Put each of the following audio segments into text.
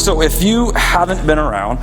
So if you haven't been around,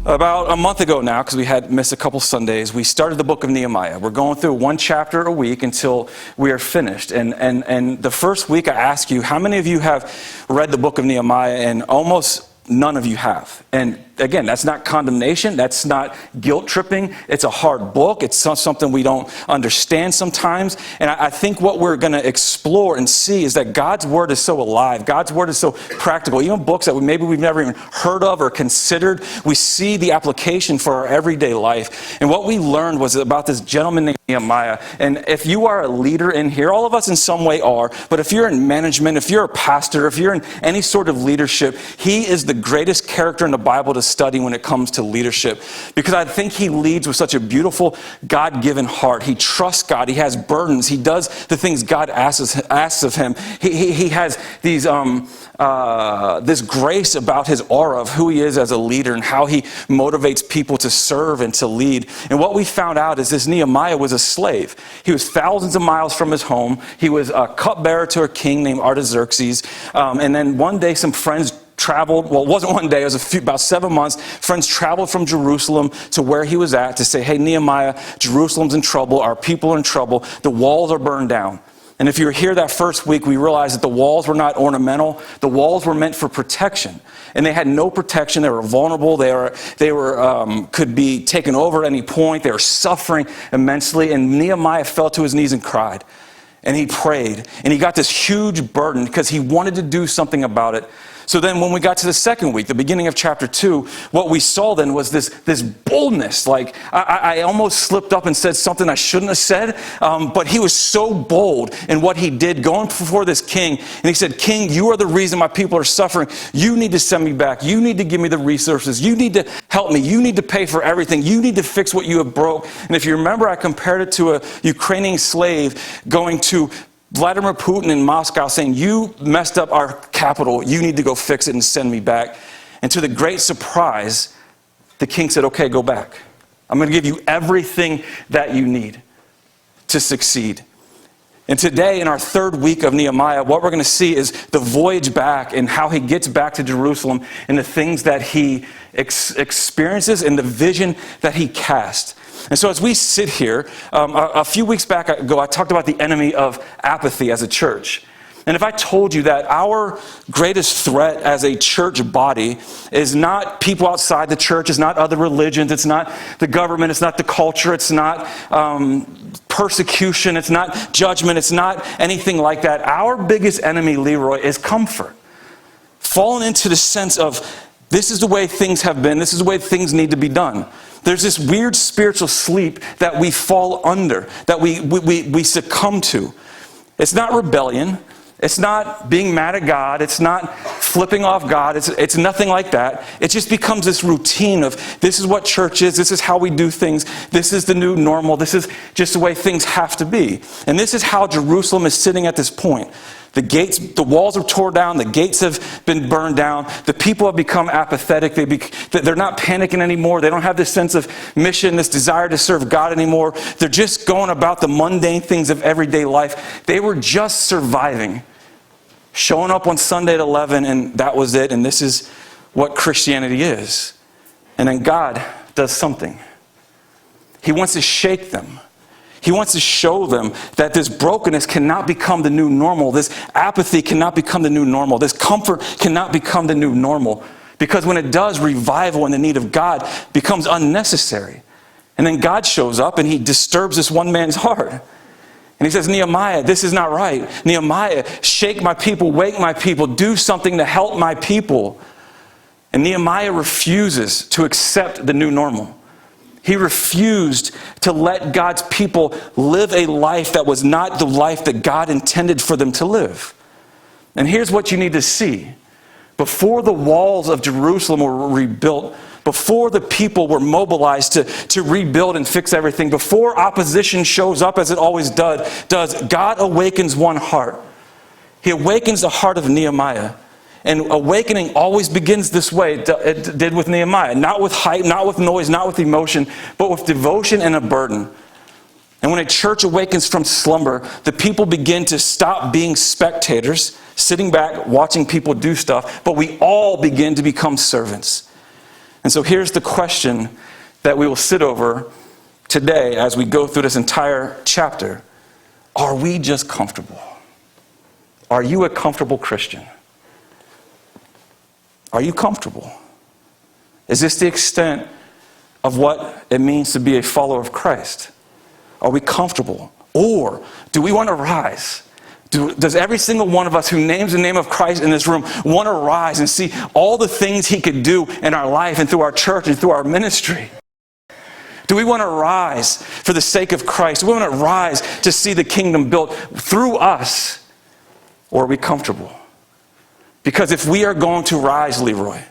about a month ago now, because we had missed a couple Sundays, we started the book of Nehemiah. We're going through one chapter a week until we are finished. And the first week I asked you, how many of you have read the book of Nehemiah? And almost none of you have. And again, that's not condemnation. That's not guilt tripping. It's a hard book. It's something we don't understand sometimes. And I think what we're going to explore and see is that God's word is so alive. God's word is so practical. Even books that maybe we've never even heard of or considered, we see the application for our everyday life. And what we learned was about this gentleman named Nehemiah. And if you are a leader in here, all of us in some way are, but if you're in management, if you're a pastor, if you're in any sort of leadership, he is the greatest character in the Bible to study when it comes to leadership, because I think he leads with such a beautiful God-given heart. He trusts God. He has burdens. He does the things God asks of him. He has these this grace about his aura of who he is as a leader and how he motivates people to serve and to lead. And what we found out is this Nehemiah was a slave. He was thousands of miles from his home. He was a cupbearer to a king named Artaxerxes. And then one day some friends traveled, well, it wasn't one day, it was about 7 months. Friends traveled from Jerusalem to where he was at to say, hey, Nehemiah, Jerusalem's in trouble. Our people are in trouble. The walls are burned down. And if you were here that first week, we realized that the walls were not ornamental. The walls were meant for protection. And they had no protection. They were vulnerable. They could be taken over at any point. They were suffering immensely. And Nehemiah fell to his knees and cried. And he prayed. And he got this huge burden because he wanted to do something about it. So then when we got to the second week, the beginning of chapter 2, what we saw then was this boldness. Like I almost slipped up and said something I shouldn't have said, but he was so bold in what he did going before this king. And he said, King, you are the reason my people are suffering. You need to send me back. You need to give me the resources. You need to help me. You need to pay for everything. You need to fix what you have broke. And if you remember, I compared it to a Ukrainian slave going to Vladimir Putin in Moscow saying, you messed up our capital. You need to go fix it and send me back. And to the great surprise, the king said, okay, go back. I'm going to give you everything that you need to succeed. And today, in our third week of Nehemiah, what we're going to see is the voyage back and how he gets back to Jerusalem and the things that he experiences and the vision that he cast. And so as we sit here, a few weeks back ago, I talked about the enemy of apathy as a church. And if I told you that our greatest threat as a church body is not people outside the church, it's not other religions, it's not the government, it's not the culture, it's not persecution, it's not judgment, it's not anything like that. Our biggest enemy, Leroy, is comfort. Fallen into the sense of this is the way things have been, this is the way things need to be done. There's this weird spiritual sleep that we fall under, that we succumb to. It's not rebellion. It's not being mad at God. It's not flipping off God. It's nothing like that. It just becomes this routine of this is what church is. This is how we do things. This is the new normal. This is just the way things have to be. And this is how Jerusalem is sitting at this point. The walls are torn down. The gates have been burned down. The people have become apathetic. They're not panicking anymore. They don't have this sense of mission, this desire to serve God anymore. They're just going about the mundane things of everyday life. They were just surviving. Showing up on Sunday at 11, and that was it. And this is what Christianity is. And then God does something. He wants to shake them. He wants to show them that this brokenness cannot become the new normal. This apathy cannot become the new normal. This comfort cannot become the new normal. Because when it does, revival and the need of God becomes unnecessary. And then God shows up and he disturbs this one man's heart. And he says, Nehemiah, this is not right. Nehemiah, shake my people, wake my people, do something to help my people. And Nehemiah refuses to accept the new normal. He refused to let God's people live a life that was not the life that God intended for them to live. And here's what you need to see. Before the walls of Jerusalem were rebuilt, before the people were mobilized to rebuild and fix everything, before opposition shows up as it always does, God awakens one heart. He awakens the heart of Nehemiah. And awakening always begins this way. It did with Nehemiah. Not with hype, not with noise, not with emotion, but with devotion and a burden. And when a church awakens from slumber, the people begin to stop being spectators, sitting back, watching people do stuff, but we all begin to become servants. And so here's the question that we will sit over today as we go through this entire chapter. Are we just comfortable? Are you a comfortable Christian? Are you comfortable? Is this the extent of what it means to be a follower of Christ? Are we comfortable? Or do we want to rise? Does every single one of us who names the name of Christ in this room want to rise and see all the things he could do in our life and through our church and through our ministry? Do we want to rise for the sake of Christ? Do we want to rise to see the kingdom built through us? Or are we comfortable? Because if we are going to rise, Leroy,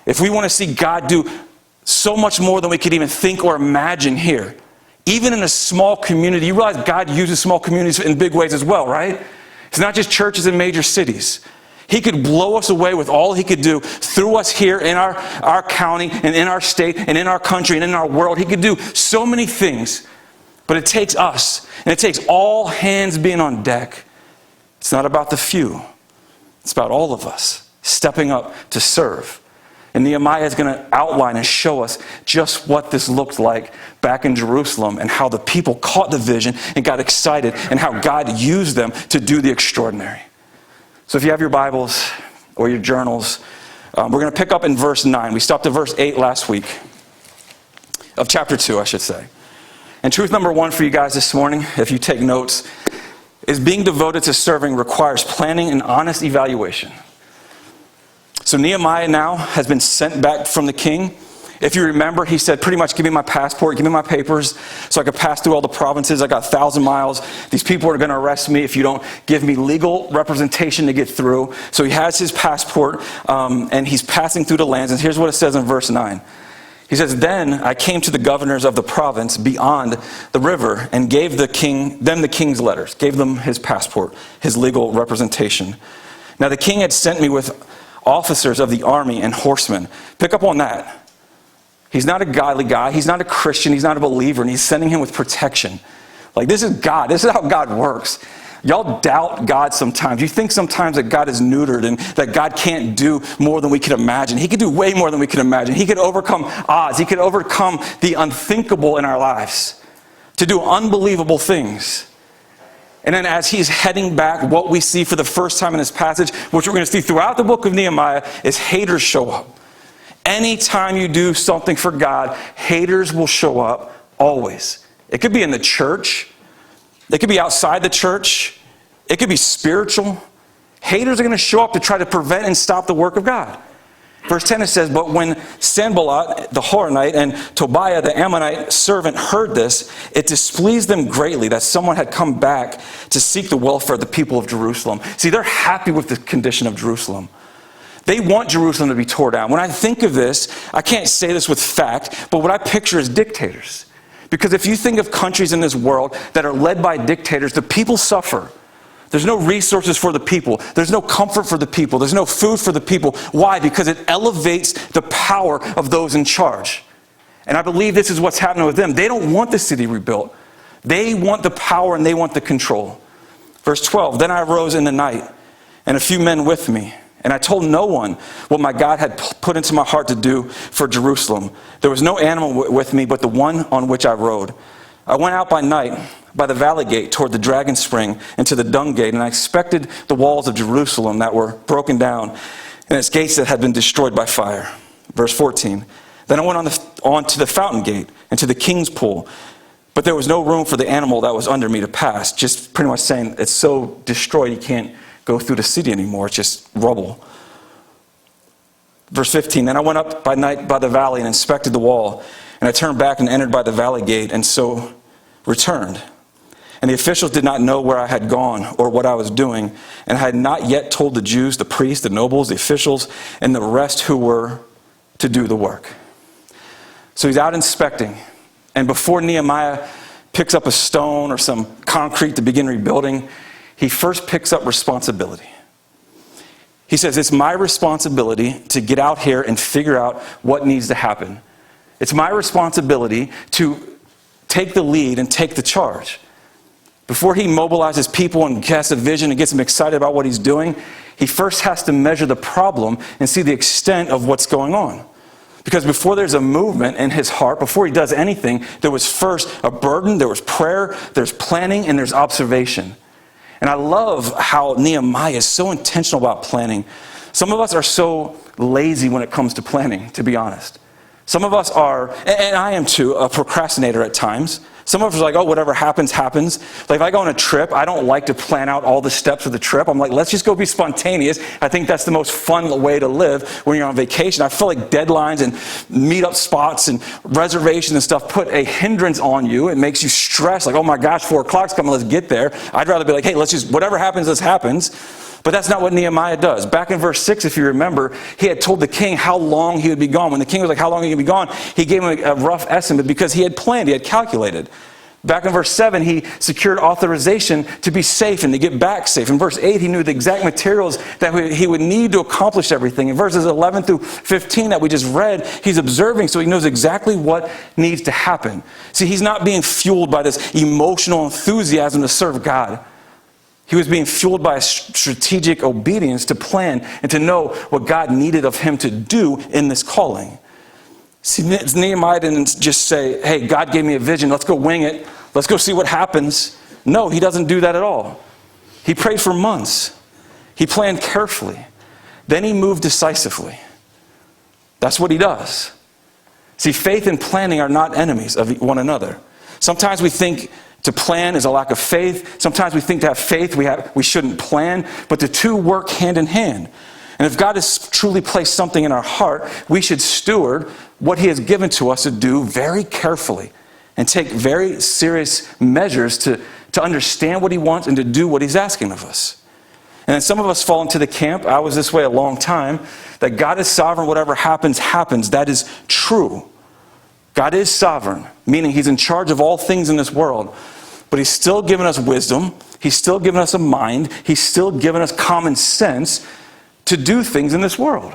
if we want to see God do so much more than we could even think or imagine here, even in a small community, you realize God uses small communities in big ways as well, right? It's not just churches in major cities. He could blow us away with all he could do through us here in our county and in our state and in our country and in our world. He could do so many things, but it takes us and it takes all hands being on deck. It's not about the few. It's about all of us stepping up to serve. And Nehemiah is going to outline and show us just what this looked like back in Jerusalem and how the people caught the vision and got excited and how God used them to do the extraordinary. So if you have your Bibles or your journals, we're going to pick up in verse 9. We stopped at verse 8 last week of chapter 2, I should say. And truth number 1 for you guys this morning, if you take notes, is being devoted to serving requires planning and honest evaluation. So Nehemiah now has been sent back from the king. If you remember, he said, pretty much, give me my passport, give me my papers, so I could pass through all the provinces. I got 1,000 miles. These people are going to arrest me if you don't give me legal representation to get through. So he has his passport, and he's passing through the lands. And here's what it says in verse 9. He says, then I came to the governors of the province beyond the river and gave them the king's letters, gave them his passport, his legal representation. Now the king had sent me with officers of the army and horsemen. Pick up on that. He's not a godly guy. He's not a Christian. He's not a believer. And he's sending him with protection. Like, this is God. This is how God works. Y'all doubt God sometimes. You think sometimes that God is neutered and that God can't do more than we can imagine. He could do way more than we can imagine. He could overcome odds. He could overcome the unthinkable in our lives to do unbelievable things. And then as he's heading back, what we see for the first time in this passage, which we're going to see throughout the book of Nehemiah, is haters show up. Anytime you do something for God, haters will show up always. It could be in the church. It could be outside the church. It could be spiritual. Haters are going to show up to try to prevent and stop the work of God. Verse 10, it says, but when Sanballat the Horonite and Tobiah the Ammonite servant heard this, it displeased them greatly that someone had come back to seek the welfare of the people of Jerusalem. See, they're happy with the condition of Jerusalem. They want Jerusalem to be torn down. When I think of this, I can't say this with fact, but what I picture is dictators. Because if you think of countries in this world that are led by dictators, the people suffer. There's no resources for the people. There's no comfort for the people. There's no food for the people. Why? Because it elevates the power of those in charge. And I believe this is what's happening with them. They don't want the city rebuilt. They want the power and they want the control. Verse 12, then I arose in the night, and a few men with me. And I told no one what my God had put into my heart to do for Jerusalem. There was no animal with me but the one on which I rode. I went out by night by the valley gate toward the dragon spring and to the dung gate, and I inspected the walls of Jerusalem that were broken down and its gates that had been destroyed by fire. Verse 14, then I went on to the fountain gate and to the king's pool, but there was no room for the animal that was under me to pass. Just pretty much saying it's so destroyed you can't go through the city anymore. It's just rubble. Verse 15, then I went up by night by the valley and inspected the wall, and I turned back and entered by the valley gate, and so returned. And the officials did not know where I had gone or what I was doing, and I had not yet told the Jews, the priests, the nobles, the officials, and the rest who were to do the work. So he's out inspecting, and before Nehemiah picks up a stone or some concrete to begin rebuilding, he first picks up responsibility. He says, it's my responsibility to get out here and figure out what needs to happen. It's my responsibility to take the lead and take the charge. Before he mobilizes people and casts a vision and gets them excited about what he's doing, he first has to measure the problem and see the extent of what's going on. Because before there's a movement in his heart, before he does anything, there was first a burden, there was prayer, there's planning, and there's observation. And I love how Nehemiah is so intentional about planning. Some of us are so lazy when it comes to planning, to be honest. Some of us are, and I am too, a procrastinator at times. Some of us are like, oh, whatever happens, happens. Like if I go on a trip, I don't like to plan out all the steps of the trip. I'm like, let's just go be spontaneous. I think that's the most fun way to live when you're on vacation. I feel like deadlines and meetup spots and reservations and stuff put a hindrance on you. It makes you stress, like, oh my gosh, 4 o'clock's coming, let's get there. I'd rather be like, hey, let's just, whatever happens, this happens. But that's not what Nehemiah does. Back in verse 6, if you remember, he had told the king how long he would be gone. When the king was like, how long are you going to be gone? He gave him a rough estimate because he had planned, he had calculated. Back in verse 7, he secured authorization to be safe and to get back safe. In verse 8, he knew the exact materials that he would need to accomplish everything. In verses 11 through 15 that we just read, he's observing, so he knows exactly what needs to happen. See, he's not being fueled by this emotional enthusiasm to serve God. He was being fueled by a strategic obedience to plan and to know what God needed of him to do in this calling. See, Nehemiah didn't just say, hey, God gave me a vision, let's go wing it, let's go see what happens. No, he doesn't do that at all. He prayed for months. He planned carefully. Then he moved decisively. That's what he does. See, faith and planning are not enemies of one another. Sometimes we think to plan is a lack of faith. Sometimes we think to have faith we shouldn't plan, but the two work hand in hand. And if God has truly placed something in our heart, we should steward what he has given to us to do very carefully and take very serious measures to understand what he wants and to do what he's asking of us. And then some of us fall into the camp, I was this way a long time, that God is sovereign, whatever happens, happens. That is true. God is sovereign, meaning he's in charge of all things in this world. But he's still given us wisdom. He's still given us a mind. He's still given us common sense to do things in this world.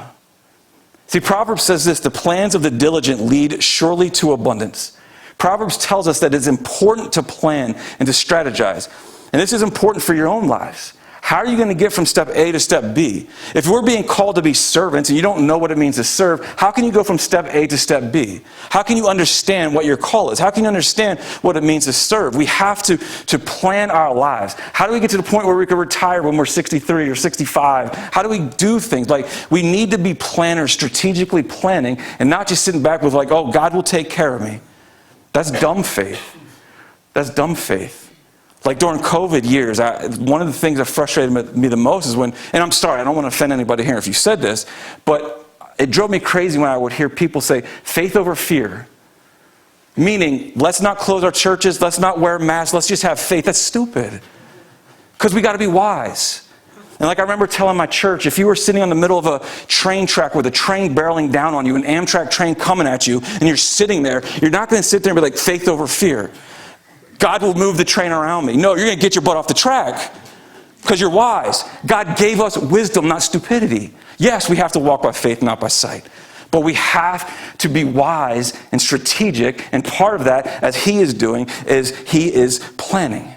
See, Proverbs says this, the plans of the diligent lead surely to abundance. Proverbs tells us that it's important to plan and to strategize. And this is important for your own lives. How are you going to get from step A to step B? If we're being called to be servants and you don't know what it means to serve, how can you go from step A to step B? How can you understand what your call is? How can you understand what it means to serve? We have to plan our lives. How do we get to the point where we can retire when we're 63 or 65? How do we do things? Like, we need to be planners, strategically planning, and not just sitting back with like, oh, God will take care of me. That's dumb faith. That's dumb faith. Like during COVID years, one of the things that frustrated me the most is when, and I'm sorry, I don't want to offend anybody here if you said this, but it drove me crazy when I would hear people say, faith over fear. Meaning, let's not close our churches, let's not wear masks, let's just have faith. That's stupid. Because we got to be wise. And like I remember telling my church, if you were sitting on the middle of a train track with a train barreling down on you, an Amtrak train coming at you, and you're sitting there, you're not going to sit there and be like, faith over fear. God will move the train around me. No, you're going to get your butt off the track because you're wise. God gave us wisdom, not stupidity. Yes, we have to walk by faith, not by sight. But we have to be wise and strategic. And part of that, as he is doing, is he is planning.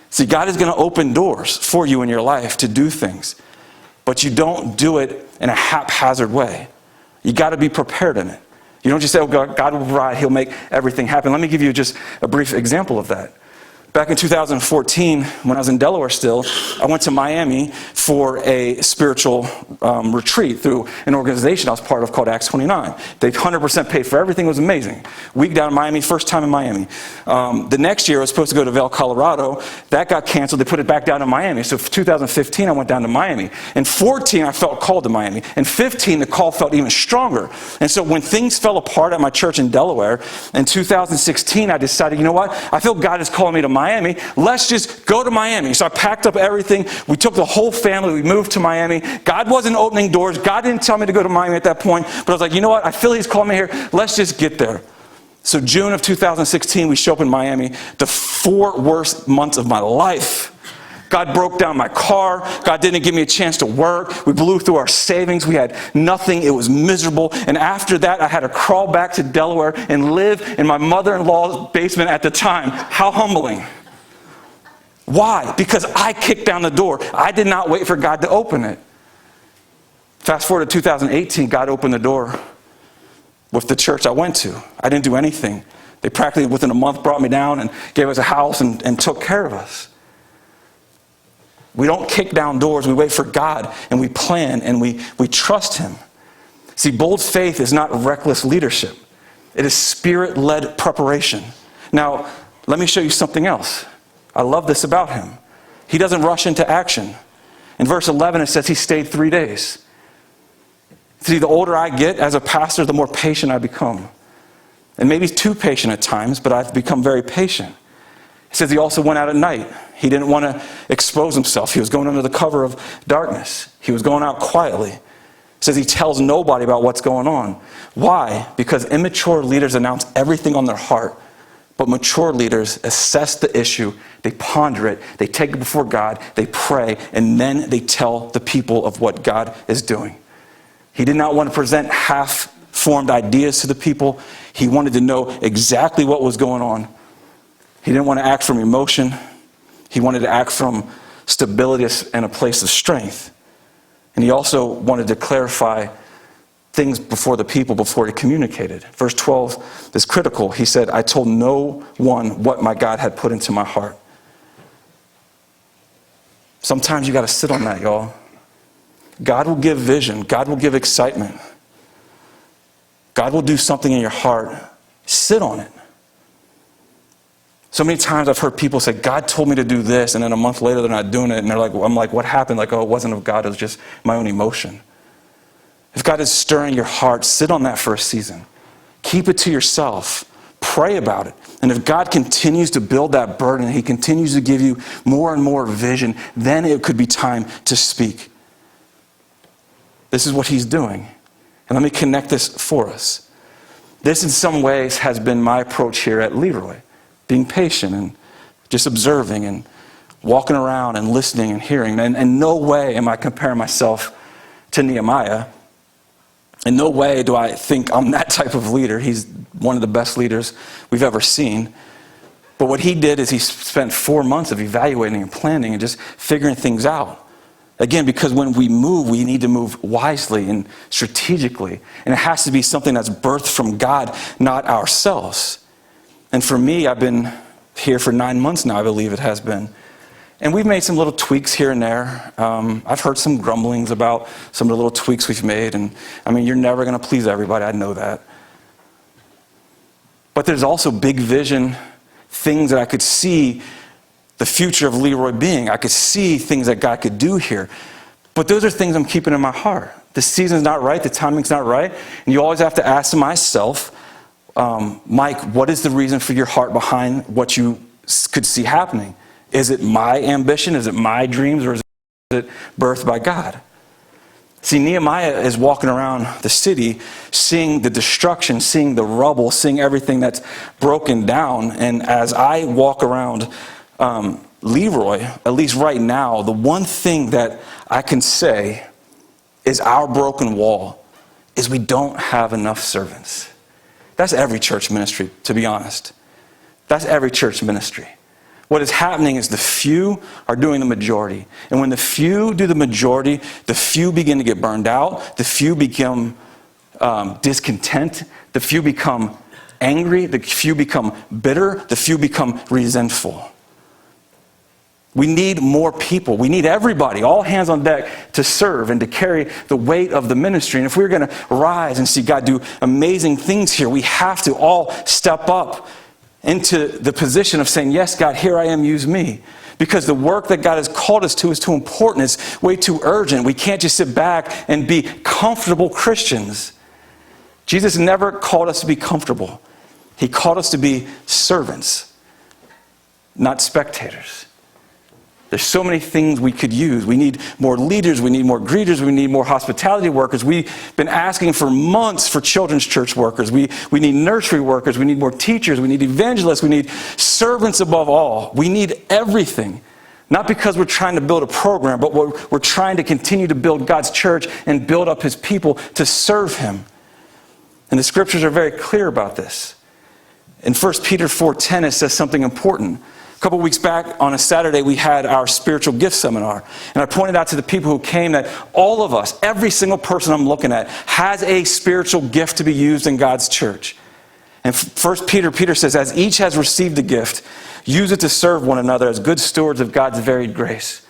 See, God is going to open doors for you in your life to do things. But you don't do it in a haphazard way. You got to be prepared in it. You don't just say, oh, God will provide, he'll make everything happen. Let me give you just a brief example of that. Back in 2014, when I was in Delaware still, I went to Miami for a spiritual retreat through an organization I was part of called Acts 29. They 100% paid for everything. It was amazing. Week down in Miami, first time in Miami. The next year, I was supposed to go to Vail, Colorado. That got canceled. They put it back down to Miami. So for 2015, I went down to Miami. In 14, I felt called to Miami. In 15, the call felt even stronger. And so when things fell apart at my church in Delaware, in 2016, I decided, you know what? I feel God is calling me to Miami. Let's just go to Miami. So I packed up everything. We took the whole family. We moved to Miami. God wasn't opening doors. God didn't tell me to go to Miami at that point. But I was like, you know what? I feel he's calling me here. Let's just get there. So June of 2016, we show up in Miami. The 4 worst months of my life. God broke down my car. God didn't give me a chance to work. We blew through our savings. We had nothing. It was miserable. And after that, I had to crawl back to Delaware and live in my mother-in-law's basement at the time. How humbling. Why? Because I kicked down the door. I did not wait for God to open it. Fast forward to 2018, God opened the door with the church I went to. I didn't do anything. They practically, within a month, brought me down and gave us a house and took care of us. We don't kick down doors. We wait for God, and we plan, and we trust him. See, bold faith is not reckless leadership. It is spirit-led preparation. Now, let me show you something else. I love this about him. He doesn't rush into action. In verse 11, it says he stayed 3 days. See, the older I get as a pastor, the more patient I become. And maybe too patient at times, but I've become very patient. It says he also went out at night. He didn't want to expose himself. He was going under the cover of darkness. He was going out quietly. It says he tells nobody about what's going on. Why? Because immature leaders announce everything on their heart. But mature leaders assess the issue, they ponder it, they take it before God, they pray, and then they tell the people of what God is doing. He did not want to present half-formed ideas to the people. He wanted to know exactly what was going on. He didn't want to act from emotion. He wanted to act from stability and a place of strength. And he also wanted to clarify things before the people before he communicated. Verse 12 is critical. He said, I told no one what my God had put into my heart. Sometimes you got to sit on that, y'all. God will give vision. God will give excitement. God will do something in your heart. Sit on it. So many times I've heard people say, God told me to do this, and then a month later they're not doing it, and I'm like, what happened? Like, oh, it wasn't of God, it was just my own emotion. If God is stirring your heart, sit on that for a season. Keep it to yourself. Pray about it. And if God continues to build that burden, he continues to give you more and more vision, then it could be time to speak. This is what he's doing. And let me connect this for us. This in some ways has been my approach here at Leroy. Being patient and just observing and walking around and listening and hearing. And in no way am I comparing myself to Nehemiah. In no way do I think I'm that type of leader. He's one of the best leaders we've ever seen. But what he did is he spent 4 months of evaluating and planning and just figuring things out. Again, because when we move, we need to move wisely and strategically. And it has to be something that's birthed from God, not ourselves. And for me, I've been here for 9 months now, I believe it has been. And we've made some little tweaks here and there. I've heard some grumblings about some of the little tweaks we've made. And I mean, you're never going to please everybody. I know that. But there's also big vision, things that I could see the future of Leroy being. I could see things that God could do here. But those are things I'm keeping in my heart. The season's not right. The timing's not right. And you always have to ask myself, Mike, what is the reason for your heart behind what you could see happening? Is it my ambition? Is it my dreams? Or is it birthed by God? See, Nehemiah is walking around the city, seeing the destruction, seeing the rubble, seeing everything that's broken down. And as I walk around Leroy, at least right now, the one thing that I can say is our broken wall is we don't have enough servants. That's every church ministry, to be honest. That's every church ministry. What is happening is the few are doing the majority. And when the few do the majority, the few begin to get burned out. The few become discontent. The few become angry. The few become bitter. The few become resentful. We need more people. We need everybody, all hands on deck, to serve and to carry the weight of the ministry. And if we're going to rise and see God do amazing things here, we have to all step up into the position of saying, yes, God, here I am, use me. Because the work that God has called us to is too important. It's way too urgent. We can't just sit back and be comfortable Christians. Jesus never called us to be comfortable. He called us to be servants, not spectators. There's so many things we could use. We need more leaders. We need more greeters. We need more hospitality workers. We've been asking for months for children's church workers. We need nursery workers. We need more teachers. We need evangelists. We need servants above all. We need everything. Not because we're trying to build a program, but we're trying to continue to build God's church and build up his people to serve him. And the scriptures are very clear about this. In 1 Peter 4:10, it says something important. A couple weeks back on a Saturday, we had our spiritual gift seminar. And I pointed out to the people who came that all of us, every single person I'm looking at, has a spiritual gift to be used in God's church. And 1 Peter says, as each has received a gift, use it to serve one another as good stewards of God's varied grace.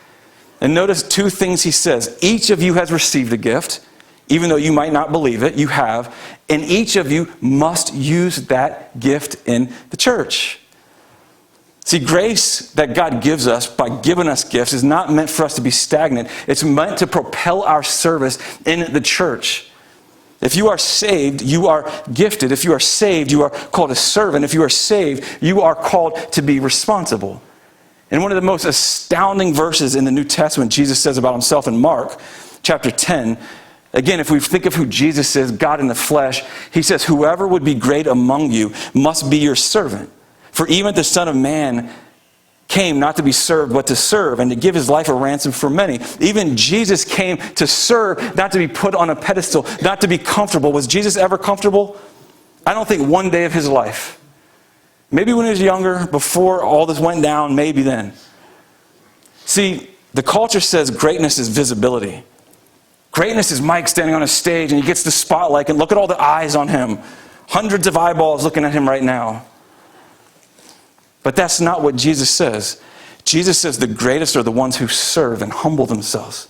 And notice two things he says. Each of you has received a gift, even though you might not believe it, you have. And each of you must use that gift in the church. See, grace that God gives us by giving us gifts is not meant for us to be stagnant. It's meant to propel our service in the church. If you are saved, you are gifted. If you are saved, you are called a servant. If you are saved, you are called to be responsible. And one of the most astounding verses in the New Testament, Jesus says about himself in Mark chapter 10, again, if we think of who Jesus is, God in the flesh, he says, whoever would be great among you must be your servant. For even the Son of Man came not to be served, but to serve, and to give his life a ransom for many. Even Jesus came to serve, not to be put on a pedestal, not to be comfortable. Was Jesus ever comfortable? I don't think one day of his life. Maybe when he was younger, before all this went down, maybe then. See, the culture says greatness is visibility. Greatness is Mike standing on a stage and he gets the spotlight and look at all the eyes on him. Hundreds of eyeballs looking at him right now. But that's not what Jesus says. Jesus says the greatest are the ones who serve and humble themselves.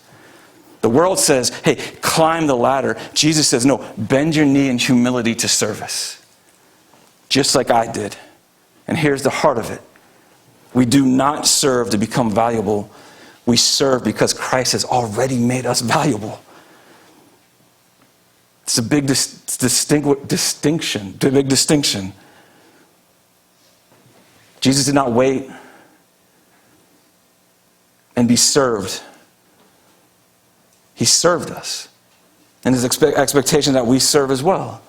The world says, hey, climb the ladder. Jesus says, no, bend your knee in humility to service. Just like I did. And here's the heart of it. We do not serve to become valuable. We serve because Christ has already made us valuable. It's a big distinction. Jesus did not wait and be served. He served us. And his expectation that we serve as well.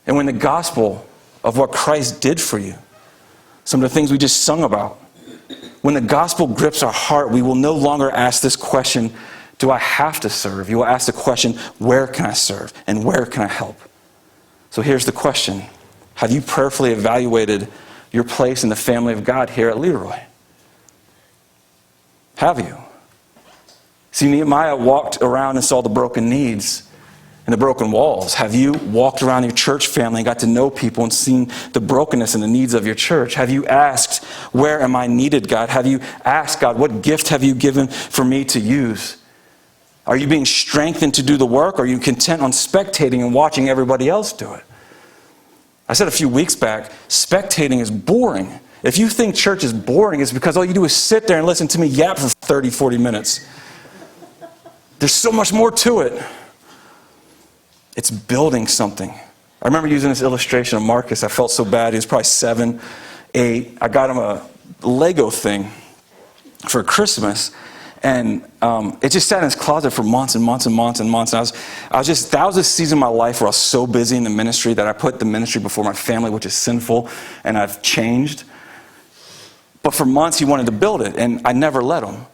And when the gospel of what Christ did for you, some of the things we just sung about, when the gospel grips our heart, we will no longer ask this question, do I have to serve? You will ask the question, where can I serve? And where can I help? So here's the question. Have you prayerfully evaluated your place in the family of God here at Leroy? Have you? See, Nehemiah walked around and saw the broken needs and the broken walls. Have you walked around your church family and got to know people and seen the brokenness and the needs of your church? Have you asked, where am I needed, God? Have you asked, God, what gift have you given for me to use? Are you being strengthened to do the work? Or are you content on spectating and watching everybody else do it? I said a few weeks back, spectating is boring. If you think church is boring, it's because all you do is sit there and listen to me yap for 30, 40 minutes. There's so much more to it. It's building something. I remember using this illustration of Marcus. I felt so bad. He was probably 7, 8. I got him a Lego thing for Christmas. And it just sat in his closet for months and months and months and months. And that was a season of my life where I was so busy in the ministry that I put the ministry before my family, which is sinful, and I've changed. But for months he wanted to build it, and I never let him.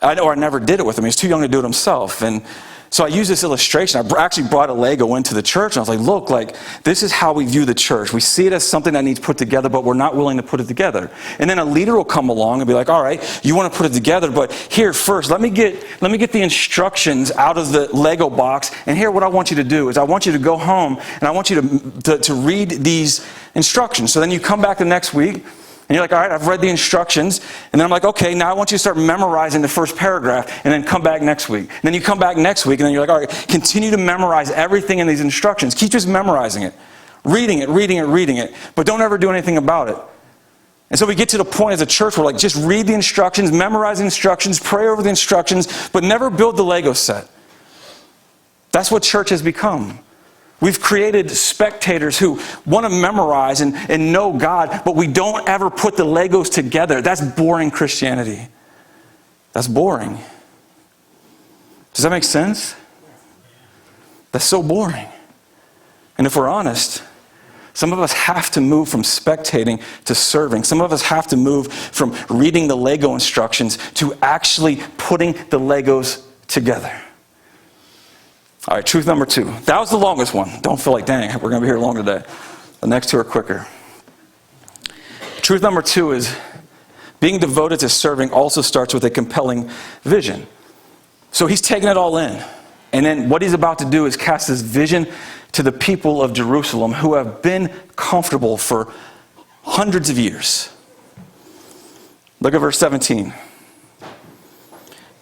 I never did it with him. He was too young to do it himself. And so I used this illustration. I actually brought a Lego into the church, and I was like, look, this is how we view the church. We see it as something that needs put together, but we're not willing to put it together. And then a leader will come along and be like, all right, you want to put it together, but here first, let me get the instructions out of the Lego box, and here what I want you to do is I want you to go home, and I want you to read these instructions. So then you come back the next week, and you're like, all right, I've read the instructions. And then I'm like, okay, now I want you to start memorizing the first paragraph and then come back next week. And then you come back next week and then you're like, all right, continue to memorize everything in these instructions. Keep just memorizing it, reading it, but don't ever do anything about it. And so we get to the point as a church where just read the instructions, memorize the instructions, pray over the instructions, but never build the Lego set. That's what church has become. We've created spectators who want to memorize and know God, but we don't ever put the Legos together. That's boring Christianity. That's boring. Does that make sense? That's so boring. And if we're honest, Some of us have to move from spectating to serving. Some of us have to move from reading the Lego instructions to actually putting the Legos together. All right, truth number 2. That was the longest one. Don't feel like, dang, we're going to be here long today. The next 2 are quicker. Truth number 2 is being devoted to serving also starts with a compelling vision. So he's taking it all in. And then what he's about to do is cast his vision to the people of Jerusalem who have been comfortable for hundreds of years. Look at verse 17.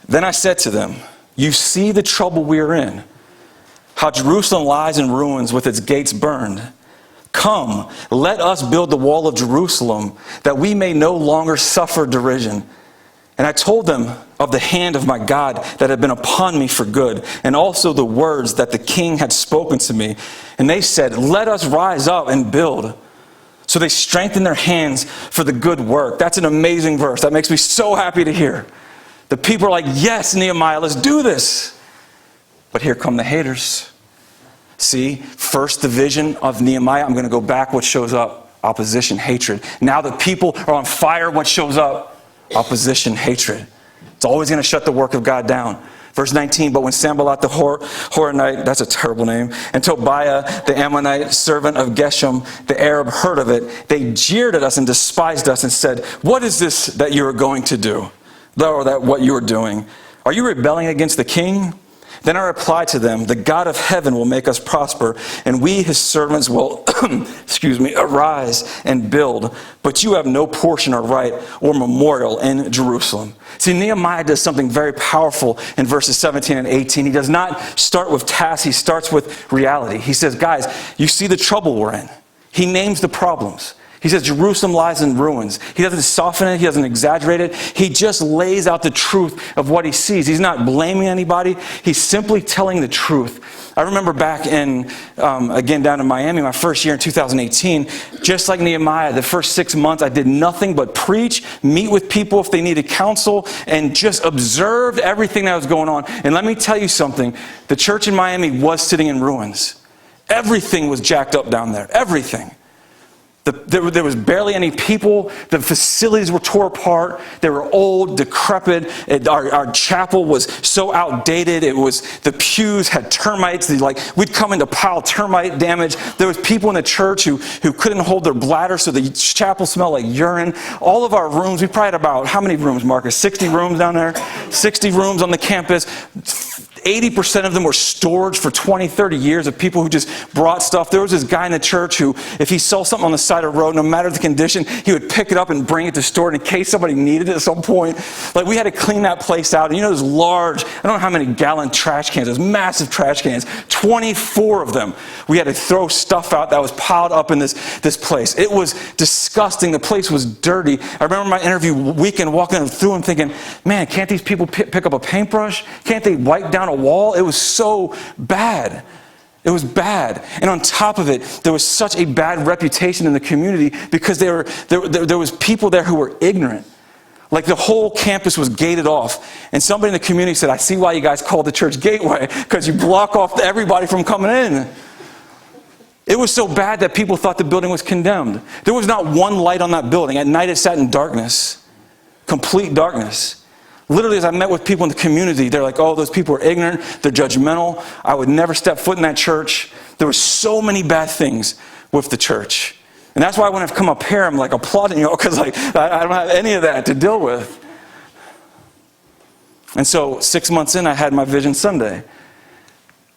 Then I said to them, you see the trouble we are in, how Jerusalem lies in ruins with its gates burned. Come, let us build the wall of Jerusalem, that we may no longer suffer derision. And I told them of the hand of my God that had been upon me for good, and also the words that the king had spoken to me. And they said, let us rise up and build. So they strengthened their hands for the good work. That's an amazing verse. That makes me so happy to hear. The people are like, yes, Nehemiah, let's do this. But here come the haters. See, first the vision of Nehemiah. I'm going to go back. What shows up? Opposition, hatred. Now the people are on fire. What shows up? Opposition, hatred. It's always going to shut the work of God down. Verse 19, but when Sanballat the Horonite, that's a terrible name, and Tobiah the Ammonite, servant of Geshem, the Arab, heard of it, they jeered at us and despised us and said, what is this that you are going to do? Or that what you are doing? Are you rebelling against the king? Then I replied to them, the God of heaven will make us prosper, and we, his servants, will arise and build. But you have no portion or right or memorial in Jerusalem. See, Nehemiah does something very powerful in verses 17 and 18. He does not start with tasks, he starts with reality. He says, guys, you see the trouble we're in. He names the problems. He says Jerusalem lies in ruins. He doesn't soften it. He doesn't exaggerate it. He just lays out the truth of what he sees. He's not blaming anybody. He's simply telling the truth. I remember back in, again, down in Miami, my first year in 2018, just like Nehemiah, the first 6 months, I did nothing but preach, meet with people if they needed counsel, and just observed everything that was going on. And let me tell you something. The church in Miami was sitting in ruins. Everything was jacked up down there. Everything. There was barely any people. The facilities were tore apart. They were old, decrepit. Our chapel was so outdated. The pews had termites. We'd come into pile termite damage. There was people in the church who couldn't hold their bladder, so the chapel smelled like urine. All of our rooms, we probably had about, how many rooms, Marcus? 60 rooms down there? 60 rooms on the campus. 80% of them were storage for 20, 30 years of people who just brought stuff. There was this guy in the church who, if he saw something on the side of the road, no matter the condition, he would pick it up and bring it to store in case somebody needed it at some point. We had to clean that place out. And you know those large, I don't know how many gallon trash cans, those massive trash cans, 24 of them. We had to throw stuff out that was piled up in this place. It was disgusting. The place was dirty. I remember my interview weekend walking through and thinking, man, can't these people pick up a paintbrush? Can't they wipe down a wall? It was so bad. It was bad. And on top of it, there was such a bad reputation in the community because there was people there who were ignorant. The whole campus was gated off. And somebody in the community said, I see why you guys call the church Gateway, because you block off everybody from coming in. It was so bad that people thought the building was condemned. There was not one light on that building. At night it sat in darkness. Complete darkness. Literally, as I met with people in the community, they're like, oh, those people are ignorant, they're judgmental, I would never step foot in that church. There were so many bad things with the church. And that's why when I've come up here, I'm applauding, because I don't have any of that to deal with. And so 6 months in, I had my Vision Sunday.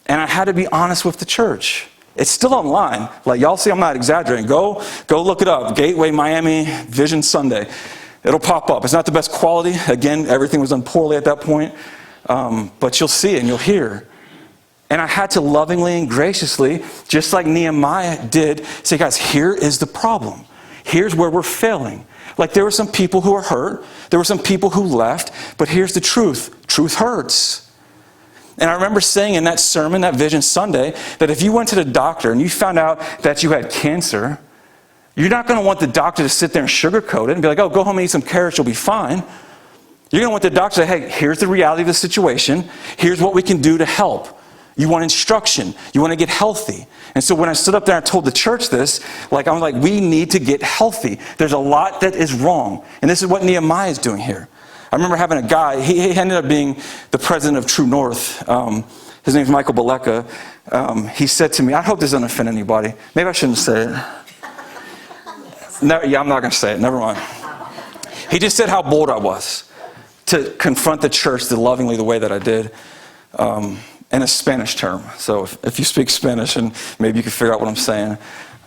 And I had to be honest with the church. It's still online. Y'all see, I'm not exaggerating. Go look it up. Gateway Miami Vision Sunday. It'll pop up. It's not the best quality. Again, everything was done poorly at that point. But you'll see it and you'll hear. And I had to lovingly and graciously, just like Nehemiah did, say, guys, here is the problem. Here's where we're failing. There were some people who were hurt. There were some people who left. But here's the truth. Truth hurts. And I remember saying in that sermon, that Vision Sunday, that if you went to the doctor and you found out that you had cancer, you're not going to want the doctor to sit there and sugarcoat it and be like, oh, go home and eat some carrots, you'll be fine. You're going to want the doctor to say, hey, here's the reality of the situation. Here's what we can do to help. You want instruction. You want to get healthy. And so when I stood up there and told the church this, I'm like, we need to get healthy. There's a lot that is wrong. And this is what Nehemiah is doing here. I remember having a guy, he ended up being the president of True North. His name's Michael Baleka. He said to me, I hope this doesn't offend anybody. Maybe I shouldn't say it. No, yeah, I'm not going to say it. Never mind. He just said how bold I was to confront the church lovingly the way that I did. In a Spanish term. So if you speak Spanish, and maybe you can figure out what I'm saying.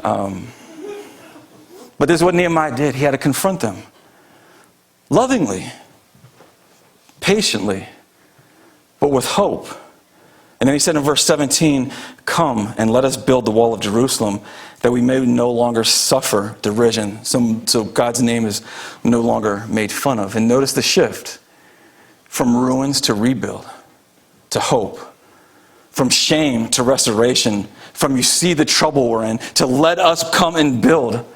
But this is what Nehemiah did. He had to confront them. Lovingly. Patiently. But with hope. And then he said in verse 17, come and let us build the wall of Jerusalem, that we may no longer suffer derision. So God's name is no longer made fun of. And notice the shift. From ruins to rebuild. To hope. From shame to restoration, from you see the trouble we're in, to let us come and build.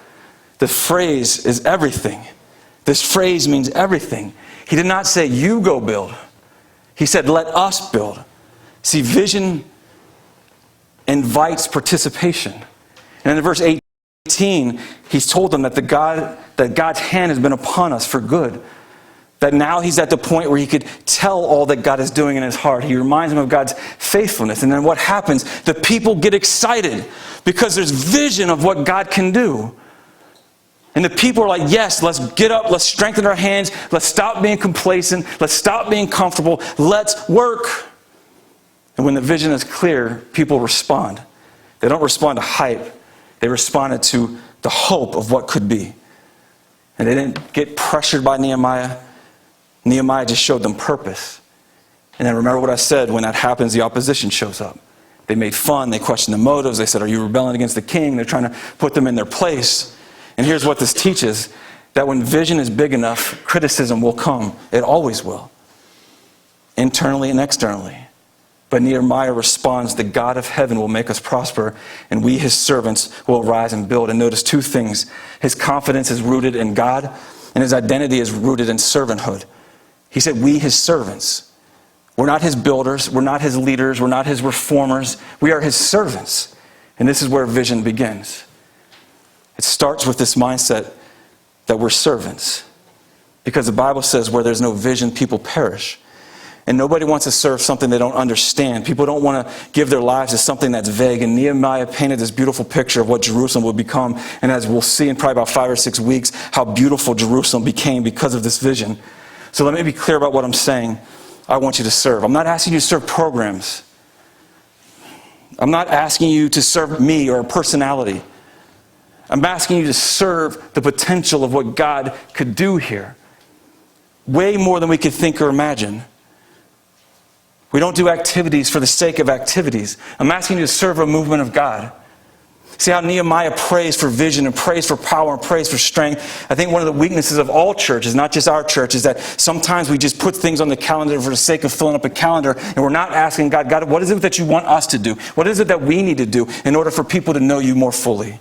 The phrase is everything. This phrase means everything. He did not say, you go build. He said, let us build. See, vision invites participation. And in verse 18, he's told them that God's hand has been upon us for good. That now he's at the point where he could tell all that God is doing in his heart. He reminds them of God's faithfulness. And then what happens? The people get excited because there's vision of what God can do. And the people are like, yes, let's get up. Let's strengthen our hands. Let's stop being complacent. Let's stop being comfortable. Let's work. And when the vision is clear, people respond. They don't respond to hype. They responded to the hope of what could be. And they didn't get pressured by Nehemiah. Nehemiah just showed them purpose. And then remember what I said, when that happens, the opposition shows up. They made fun, they questioned the motives, they said, are you rebelling against the king? They're trying to put them in their place. And here's what this teaches, that when vision is big enough, criticism will come. It always will. Internally and externally. But Nehemiah responds, the God of heaven will make us prosper, and we, his servants, will rise and build. And notice two things. His confidence is rooted in God, and his identity is rooted in servanthood. He said, we, his servants. We're not his builders. We're not his leaders. We're not his reformers. We are his servants. And this is where vision begins. It starts with this mindset that we're servants. Because the Bible says where there's no vision, people perish. And nobody wants to serve something they don't understand. People don't want to give their lives to something that's vague. And Nehemiah painted this beautiful picture of what Jerusalem would become. And as we'll see in probably about 5 or 6 weeks, how beautiful Jerusalem became because of this vision. So let me be clear about what I'm saying. I want you to serve. I'm not asking you to serve programs. I'm not asking you to serve me or a personality. I'm asking you to serve the potential of what God could do here. Way more than we could think or imagine. We don't do activities for the sake of activities. I'm asking you to serve a movement of God. See how Nehemiah prays for vision and prays for power and prays for strength. I think one of the weaknesses of all churches, not just our church, is that sometimes we just put things on the calendar for the sake of filling up a calendar, and we're not asking God, God, what is it that you want us to do? What is it that we need to do in order for people to know you more fully?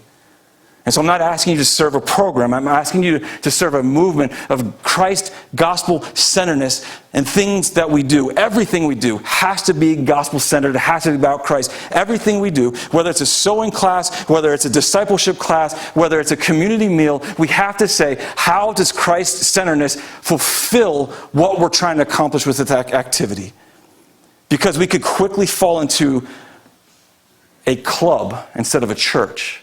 And so I'm not asking you to serve a program. I'm asking you to serve a movement of Christ gospel-centeredness and things that we do. Everything we do has to be gospel-centered. It has to be about Christ. Everything we do, whether it's a sewing class, whether it's a discipleship class, whether it's a community meal, we have to say, how does Christ-centeredness fulfill what we're trying to accomplish with this activity? Because we could quickly fall into a club instead of a church.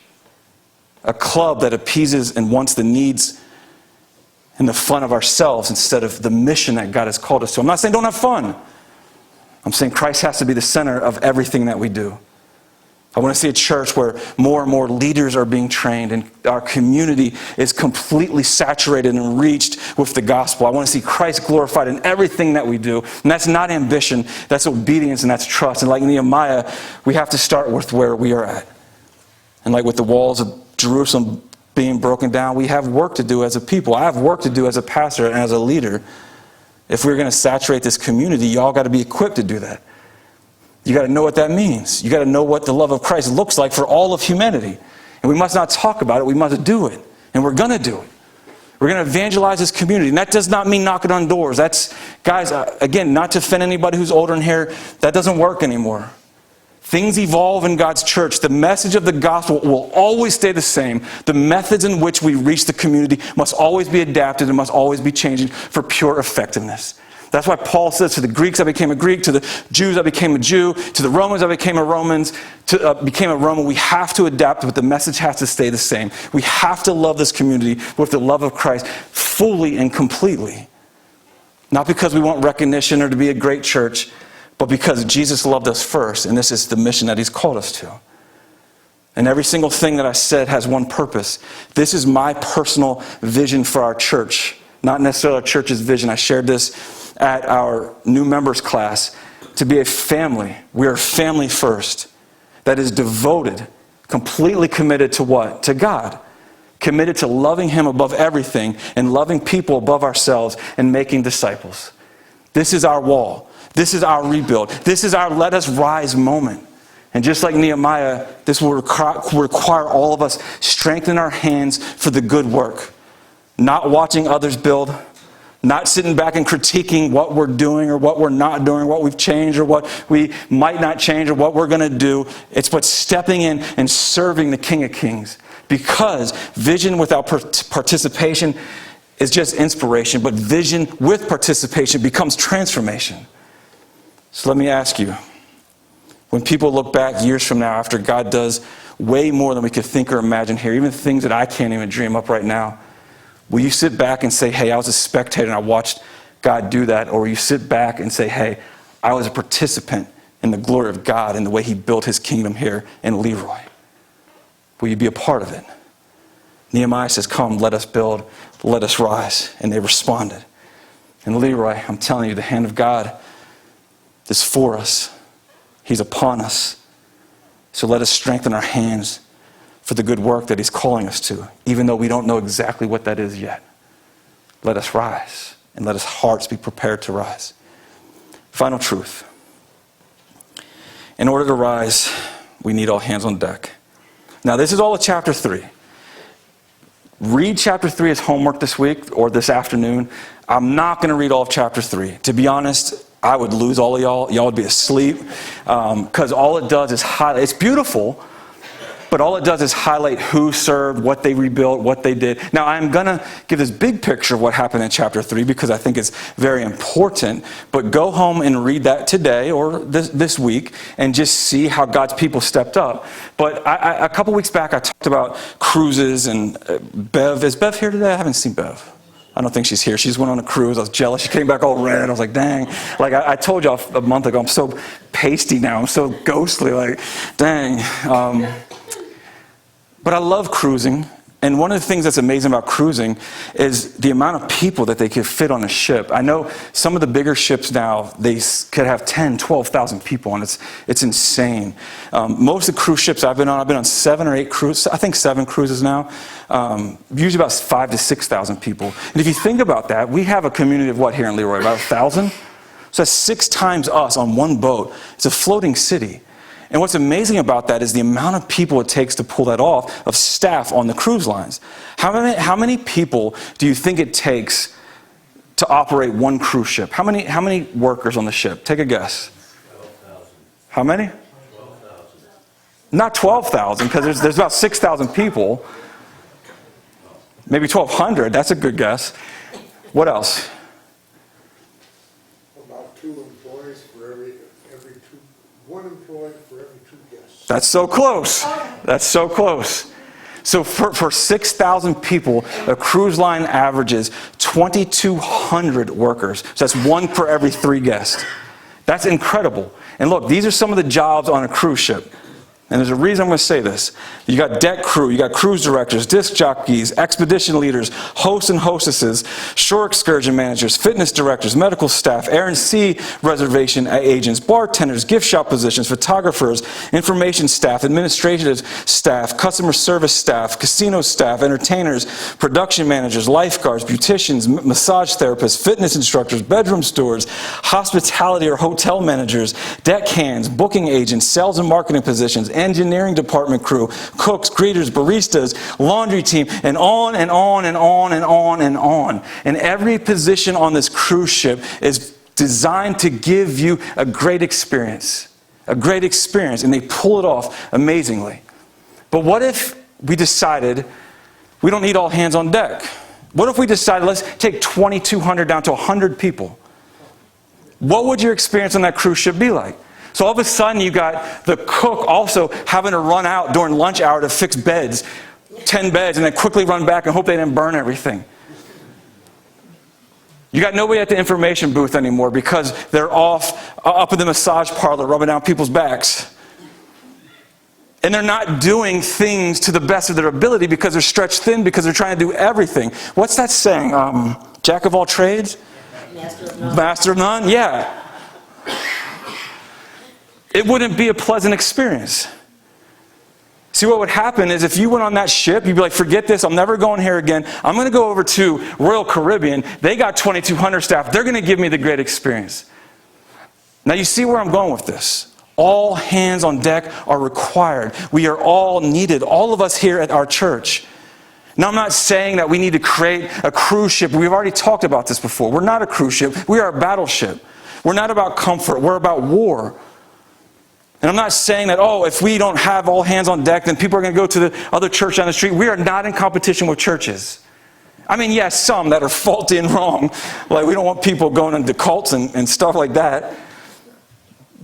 A club that appeases and wants the needs and the fun of ourselves instead of the mission that God has called us to. I'm not saying don't have fun. I'm saying Christ has to be the center of everything that we do. I want to see a church where more and more leaders are being trained and our community is completely saturated and reached with the gospel. I want to see Christ glorified in everything that we do. And that's not ambition, that's obedience, and that's trust. And like Nehemiah, we have to start with where we are at. And like with the walls of Jerusalem being broken down, we have work to do as a people. I have work to do as a pastor and as a leader. If we're going to saturate this community, y'all got to be equipped to do that. You got to know what that means. You got to know what the love of Christ looks like for all of humanity. And we must not talk about it, we must do it. And we're going to do it. We're going to evangelize this community. And that does not mean knocking on doors. That's, guys, again, not to offend anybody who's older in here, that doesn't work anymore. Things evolve in God's church. The message of the gospel will always stay the same. The methods in which we reach the community must always be adapted and must always be changing for pure effectiveness. That's why Paul says, to the Greeks I became a Greek, to the Jews I became a Jew, to the Romans I became a Roman. We have to adapt, but the message has to stay the same. We have to love this community with the love of Christ fully and completely. Not because we want recognition or to be a great church, but because Jesus loved us first, and this is the mission that he's called us to. And every single thing that I said has one purpose. This is my personal vision for our church, not necessarily our church's vision. I shared this at our new members class. To be a family, we are family first, that is devoted, completely committed to what? To God. Committed to loving him above everything and loving people above ourselves and making disciples. This is our wall. This is our rebuild. This is our let us rise moment. And just like Nehemiah, this will require all of us strengthen our hands for the good work. Not watching others build. Not sitting back and critiquing what we're doing or what we're not doing, what we've changed or what we might not change or what we're going to do. It's but stepping in and serving the King of Kings. Because vision without participation is just inspiration, but vision with participation becomes transformation. So let me ask you, when people look back years from now after God does way more than we could think or imagine here, even things that I can't even dream up right now, will you sit back and say, hey, I was a spectator and I watched God do that? Or will you sit back and say, hey, I was a participant in the glory of God and the way he built his kingdom here in Leroy? Will you be a part of it? Nehemiah says, come, let us build, let us rise. And they responded. And Leroy, I'm telling you, the hand of God is for us. He's upon us. So let us strengthen our hands for the good work that he's calling us to, even though we don't know exactly what that is yet. Let us rise, and let us hearts be prepared to rise. Final truth. In order to rise, we need all hands on deck. Now, this is all of chapter 3. Read chapter 3 as homework this week or this afternoon. I'm not going to read all of chapter 3. To be honest, I would lose all of y'all. Y'all would be asleep. Because all it does is highlight. It's beautiful, but all it does is highlight who served, what they rebuilt, what they did. Now, I'm going to give this big picture of what happened in chapter 3 because I think it's very important. But go home and read that today or this week and just see how God's people stepped up. But a couple weeks back, I talked about cruises and Bev. Is Bev here today? I haven't seen Bev. I don't think she's here. She just went on a cruise. I was jealous. She came back all red. I was like, dang. Like I told y'all a month ago, I'm so pasty now. I'm so ghostly. Like, dang. But I love cruising. And one of the things that's amazing about cruising is the amount of people that they could fit on a ship. I know some of the bigger ships now, they could have 10, 12,000 people on it. It's insane. Most of the cruise ships I've been on 7 or 8 cruises. I think 7 cruises now. Usually about 5,000 to 6,000 people. And if you think about that, we have a community of what here in Leroy? About 1,000? So that's 6 times us on one boat. It's a floating city. And what's amazing about that is the amount of people it takes to pull that off of staff on the cruise lines. How many people do you think it takes to operate one cruise ship? How many workers on the ship? Take a guess. 12,000. How many? 12,000. Not 12,000 because there's about 6,000 people. Maybe 1,200. That's a good guess. What else? About 2 employees for every 2, 1 employee for every 2 guests. That's so close. That's so close. So for 6,000 people, a cruise line averages 2,200 workers. So that's 1 for every 3 guests. That's incredible. And look, these are some of the jobs on a cruise ship. And there's a reason I'm going to say this. You got deck crew, you got cruise directors, disc jockeys, expedition leaders, hosts and hostesses, shore excursion managers, fitness directors, medical staff, air and sea reservation agents, bartenders, gift shop positions, photographers, information staff, administrative staff, customer service staff, casino staff, entertainers, production managers, lifeguards, beauticians, massage therapists, fitness instructors, bedroom stewards, hospitality or hotel managers, deckhands, booking agents, sales and marketing positions, engineering department crew, cooks, greeters, baristas, laundry team, and on and on and on and on and on. And every position on this cruise ship is designed to give you a great experience. a great experience, and they pull it off amazingly. But what if we decided we don't need all hands on deck? What if we decided, let's take 2,200 down to 100 people? What would your experience on that cruise ship be like? So all of a sudden you got the cook also having to run out during lunch hour to fix beds, 10 beds, and then quickly run back and hope they didn't burn everything. You got nobody at the information booth anymore because they're off up in the massage parlor rubbing down people's backs. And they're not doing things to the best of their ability because they're stretched thin, because they're trying to do everything. What's that saying? Jack of all trades? Master of none? Yeah. It wouldn't be a pleasant experience. See, what would happen is if you went on that ship, you'd be like, forget this, I'm never going here again. I'm going to go over to Royal Caribbean. They got 2,200 staff. They're going to give me the great experience. Now you see where I'm going with this. All hands on deck are required. We are all needed, all of us here at our church. Now I'm not saying that we need to create a cruise ship. We've already talked about this before. We're not a cruise ship. We are a battleship. We're not about comfort. We're about war. And I'm not saying that, if we don't have all hands on deck, then people are going to go to the other church down the street. We are not in competition with churches. I mean, yes, some that are faulty and wrong. Like, we don't want people going into cults and stuff like that.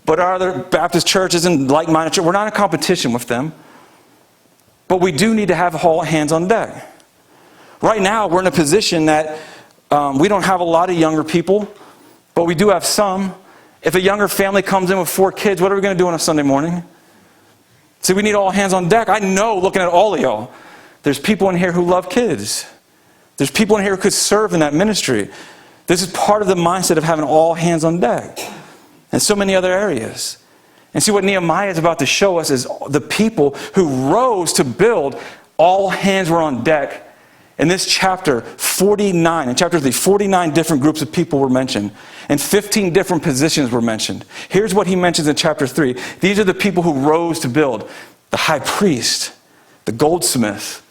But our other Baptist churches and like-minded churches, we're not in competition with them. But we do need to have all hands on deck. Right now, we're in a position that we don't have a lot of younger people, but we do have some. If a younger family comes in with 4 kids, what are we going to do on a Sunday morning? See, we need all hands on deck. I know, looking at all of y'all, there's people in here who love kids. There's people in here who could serve in that ministry. This is part of the mindset of having all hands on deck. And so many other areas. And see, what Nehemiah is about to show us is the people who rose to build, all hands were on deck. In this chapter, 49, in chapter 3, 49 different groups of people were mentioned. And 15 different positions were mentioned. Here's what he mentions in chapter 3. These are the people who rose to build. The high priest, the goldsmith,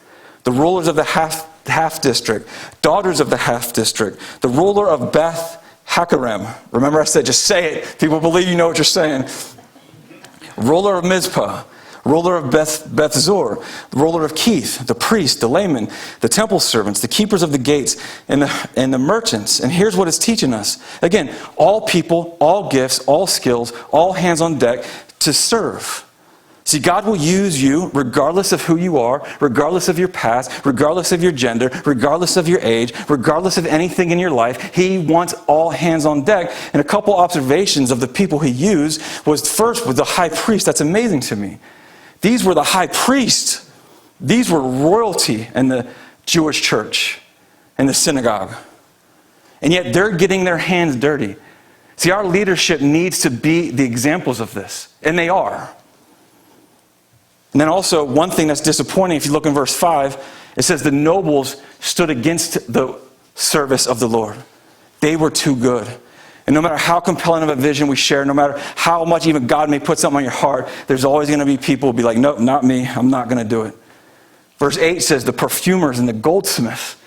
the rulers of the half district, daughters of the half district, the ruler of Beth Hakerem. Remember I said, just say it. People believe you know what you're saying. Ruler of Mizpah. Ruler of Beth Zor, the ruler of Keith, the priest, the laymen, the temple servants, the keepers of the gates, and the merchants. And here's what it's teaching us. Again, all people, all gifts, all skills, all hands on deck to serve. See, God will use you regardless of who you are, regardless of your past, regardless of your gender, regardless of your age, regardless of anything in your life. He wants all hands on deck. And a couple observations of the people he used was first with the high priest. That's amazing to me. These were the high priests. These were royalty in the Jewish church, in the synagogue. And yet they're getting their hands dirty. See, our leadership needs to be the examples of this. And they are. And then also, one thing that's disappointing, if you look in verse 5, it says the nobles stood against the service of the Lord. They were too good. And no matter how compelling of a vision we share, no matter how much even God may put something on your heart, there's always going to be people who will be like, nope, not me. I'm not going to do it. Verse 8 says the perfumers and the goldsmiths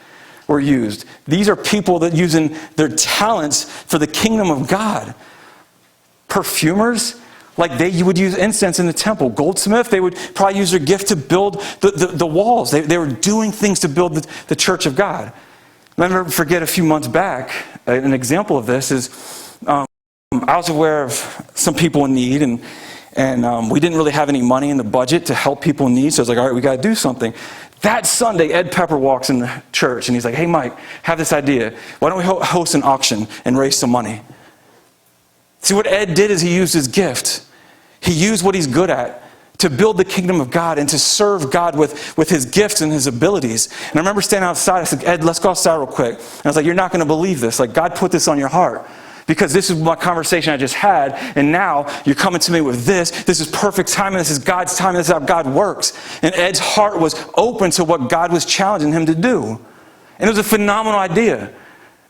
were used. These are people that using their talents for the kingdom of God. Perfumers, like you would use incense in the temple. Goldsmith, they would probably use their gift to build the walls. They were doing things to build the church of God. I'll never forget a few months back, an example of this is I was aware of some people in need, and we didn't really have any money in the budget to help people in need, so I was like, all right, we got to do something. That Sunday, Ed Pepper walks in the church, and he's like, hey, Mike, have this idea. Why don't we host an auction and raise some money? See, what Ed did is he used his gift. He used what he's good at to build the kingdom of God and to serve God with his gifts and his abilities. And I remember standing outside. I said, Ed, let's go outside real quick. And I was like, you're not going to believe this. Like, God put this on your heart. Because this is my conversation I just had, and now you're coming to me with this. This is perfect timing. This is God's timing. This is how God works. And Ed's heart was open to what God was challenging him to do. And it was a phenomenal idea.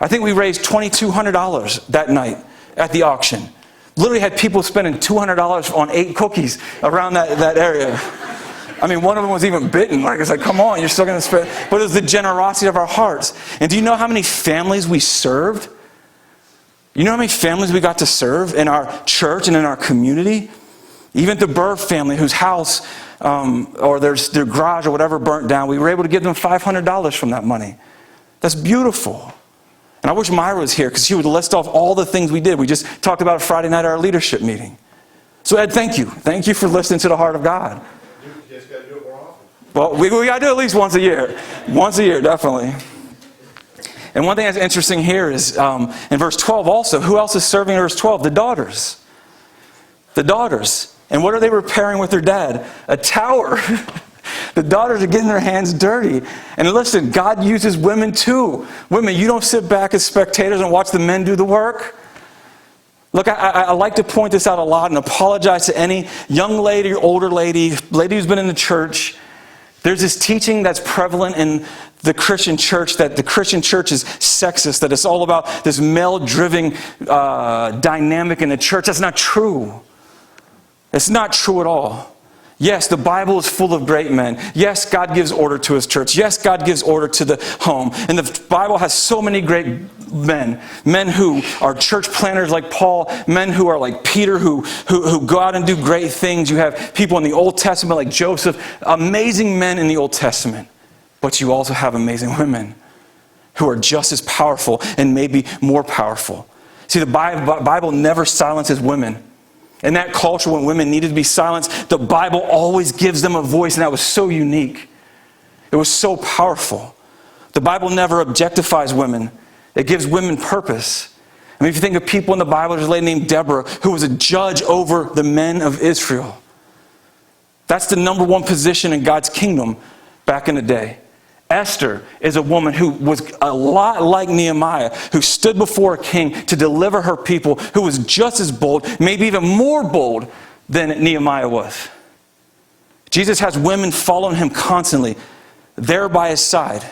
I think we raised $2,200 that night at the auction. Literally had people spending $200 on 8 cookies around that area. I mean, one of them was even bitten. Like, it's like, come on, you're still going to spend. But it was the generosity of our hearts. And do you know how many families we served? You know how many families we got to serve in our church and in our community? Even the Burr family, whose house or their garage or whatever burnt down, we were able to give them $500 from that money. That's beautiful. And I wish Myra was here, because she would list off all the things we did. We just talked about it Friday night at our leadership meeting. So Ed, thank you. Thank you for listening to the heart of God. You just got to do it more often. Well, we got to do it at least once a year. Once a year, definitely. And one thing that's interesting here is in verse 12 also, who else is serving in verse 12? The daughters. The daughters. And what are they repairing with their dad? A tower. The daughters are getting their hands dirty. And listen, God uses women too. Women, you don't sit back as spectators and watch the men do the work. Look, I like to point this out a lot and apologize to any young lady or older lady who's been in the church. There's this teaching that's prevalent in the Christian church, that the Christian church is sexist, that it's all about this male-driven dynamic in the church. That's not true. It's not true at all. Yes, the Bible is full of great men. Yes, God gives order to His church. Yes, God gives order to the home. And the Bible has so many great men. Men who are church planners like Paul. Men who are like Peter, who go out and do great things. You have people in the Old Testament like Joseph. Amazing men in the Old Testament. But you also have amazing women who are just as powerful and maybe more powerful. See, the Bible never silences women. In that culture, when women needed to be silenced, the Bible always gives them a voice, and that was so unique. It was so powerful. The Bible never objectifies women. It gives women purpose. I mean, if you think of people in the Bible, there's a lady named Deborah who was a judge over the men of Israel. That's the number one position in God's kingdom back in the day. Esther is a woman who was a lot like Nehemiah, who stood before a king to deliver her people, who was just as bold, maybe even more bold than Nehemiah was. Jesus has women following him constantly, there by his side,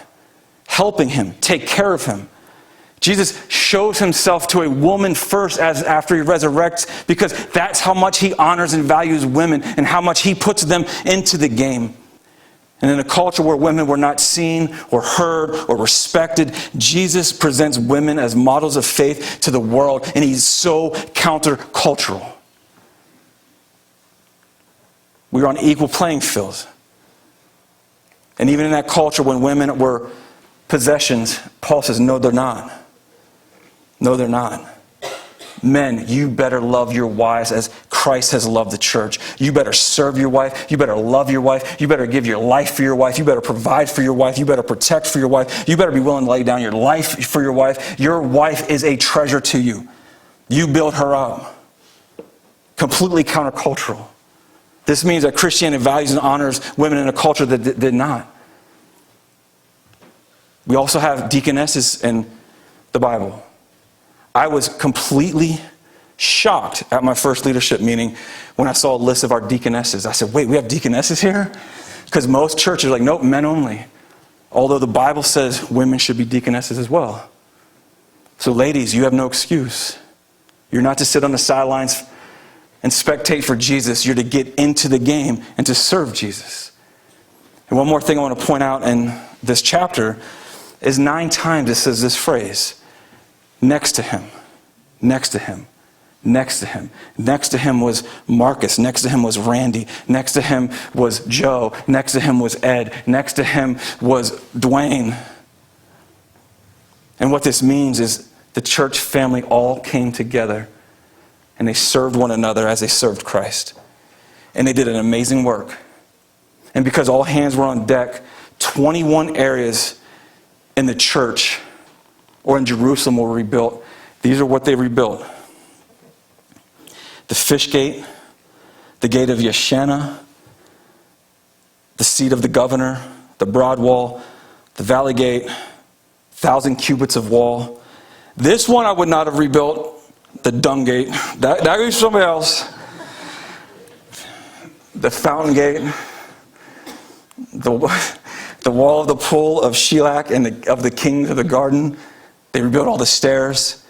helping him, take care of him. Jesus shows himself to a woman first after he resurrects, because that's how much he honors and values women and how much he puts them into the game. And in a culture where women were not seen or heard or respected, Jesus presents women as models of faith to the world, and he's so countercultural. We are on equal playing fields. And even in that culture when women were possessions, Paul says, no, they're not. No, they're not. Men, you better love your wives as Christ has loved the church. You better serve your wife. You better love your wife. You better give your life for your wife. You better provide for your wife. You better protect for your wife. You better be willing to lay down your life for your wife. Your wife is a treasure to you. You build her up. Completely countercultural. This means that Christianity values and honors women in a culture that did not. We also have deaconesses in the Bible. I was completely shocked at my first leadership meeting when I saw a list of our deaconesses. I said, wait, we have deaconesses here? Because most churches are like, nope, men only. Although the Bible says women should be deaconesses as well. So ladies, you have no excuse. You're not to sit on the sidelines and spectate for Jesus. You're to get into the game and to serve Jesus. And one more thing I want to point out in this chapter is 9 times it says this phrase, next to him, next to him, next to him. Next to him was Marcus. Next to him was Randy. Next to him was Joe. Next to him was Ed. Next to him was Dwayne. And what this means is the church family all came together and they served one another as they served Christ. And they did an amazing work. And because all hands were on deck, 21 areas in the church or in Jerusalem were rebuilt. These are what they rebuilt. The fish gate, the gate of Yeshana, the seat of the governor, the broad wall, the valley gate, 1,000 cubits of wall. This one I would not have rebuilt, the dung gate. That goes to somebody else. The fountain gate, the wall of the pool of Shelach and of the king of the garden. They rebuilt all the stairs.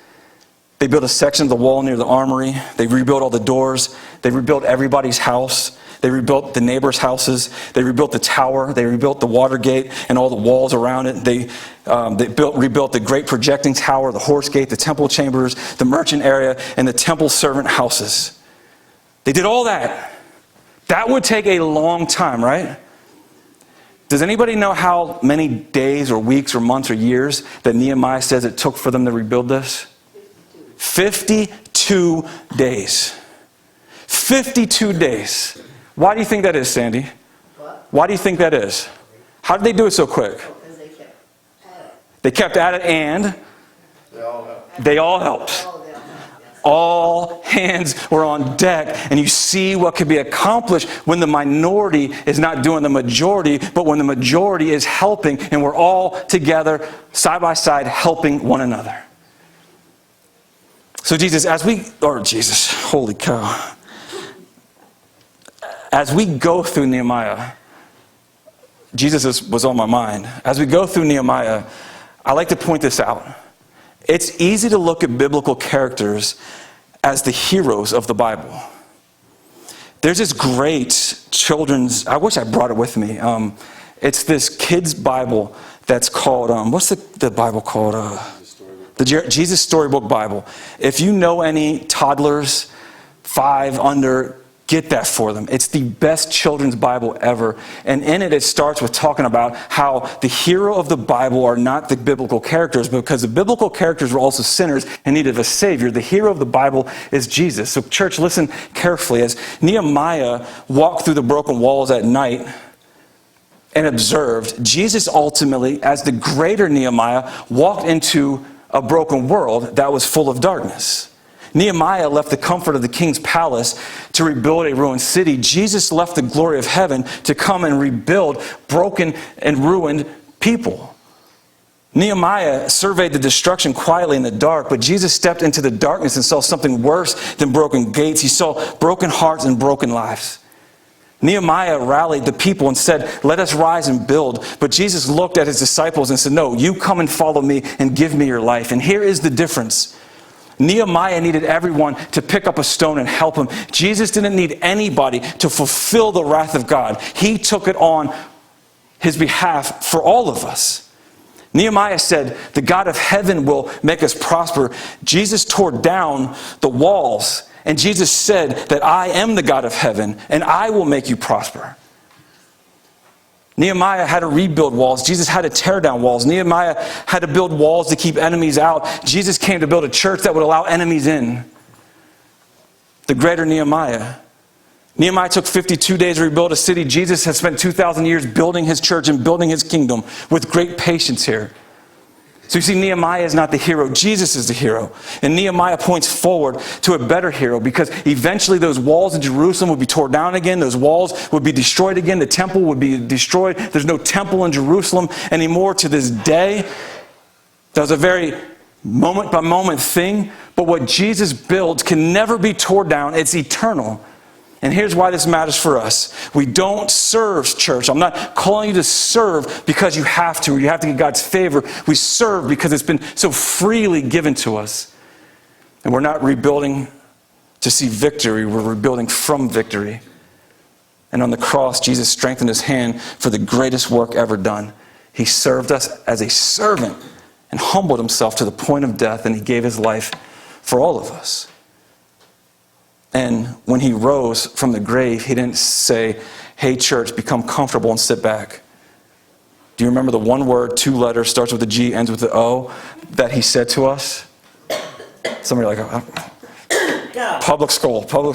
They built a section of the wall near the armory. They rebuilt all the doors. They rebuilt everybody's house. They rebuilt the neighbors' houses. They rebuilt the tower. They rebuilt the water gate and all the walls around it. They rebuilt the great projecting tower, the horse gate, the temple chambers, the merchant area, and the temple servant houses. They did all that. That would take a long time, right? Does anybody know how many days or weeks or months or years that Nehemiah says it took for them to rebuild this? 52 days. 52 days. Why do you think that is, Sandy? What? Why do you think that is? How did they do it so quick? Because they kept at it. They kept at it and they all helped. Oh, they'll have, yes. All hands were on deck, and you see what can be accomplished when the minority is not doing the majority, but when the majority is helping, and we're all together, side by side, helping one another. So holy cow. As we go through Nehemiah, Jesus was on my mind. As we go through Nehemiah, I like to point this out. It's easy to look at biblical characters as the heroes of the Bible. There's this great children's, I wish I brought it with me. It's this kid's Bible that's called, what's the Bible called? The Jesus Storybook Bible. If you know any toddlers, 5 under, get that for them. It's the best children's Bible ever. And in it, it starts with talking about how the hero of the Bible are not the biblical characters, because the biblical characters were also sinners in need of a Savior. The hero of the Bible is Jesus. So church, listen carefully. As Nehemiah walked through the broken walls at night and observed, Jesus ultimately, as the greater Nehemiah, walked into a broken world that was full of darkness. Nehemiah left the comfort of the king's palace to rebuild a ruined city. Jesus left the glory of heaven to come and rebuild broken and ruined people. Nehemiah surveyed the destruction quietly in the dark, but Jesus stepped into the darkness and saw something worse than broken gates. He saw broken hearts and broken lives. Nehemiah rallied the people and said, "Let us rise and build." But Jesus looked at his disciples and said, "No, you come and follow me and give me your life." And here is the difference. Nehemiah needed everyone to pick up a stone and help him. Jesus didn't need anybody to fulfill the wrath of God. He took it on his behalf for all of us. Nehemiah said, "The God of heaven will make us prosper." Jesus tore down the walls, and Jesus said that I am the God of heaven, and I will make you prosper. Nehemiah had to rebuild walls. Jesus had to tear down walls. Nehemiah had to build walls to keep enemies out. Jesus came to build a church that would allow enemies in. The greater Nehemiah. Nehemiah took 52 days to rebuild a city. Jesus has spent 2,000 years building his church and building his kingdom with great patience here. So you see, Nehemiah is not the hero. Jesus is the hero. And Nehemiah points forward to a better hero, because eventually those walls in Jerusalem would be torn down again. Those walls would be destroyed again. The temple would be destroyed. There's no temple in Jerusalem anymore to this day. That was a very moment-by-moment thing. But what Jesus builds can never be torn down. It's eternal. And here's why this matters for us. We don't serve, church. I'm not calling you to serve because you have to, or you have to get God's favor. We serve because it's been so freely given to us. And we're not rebuilding to see victory. We're rebuilding from victory. And on the cross, Jesus strengthened his hand for the greatest work ever done. He served us as a servant and humbled himself to the point of death, and he gave his life for all of us. And when he rose from the grave, he didn't say, "Hey, church, become comfortable and sit back." Do you remember the one word, 2 letters, starts with a G, ends with the O, that he said to us? Somebody like, Go. public school. Go.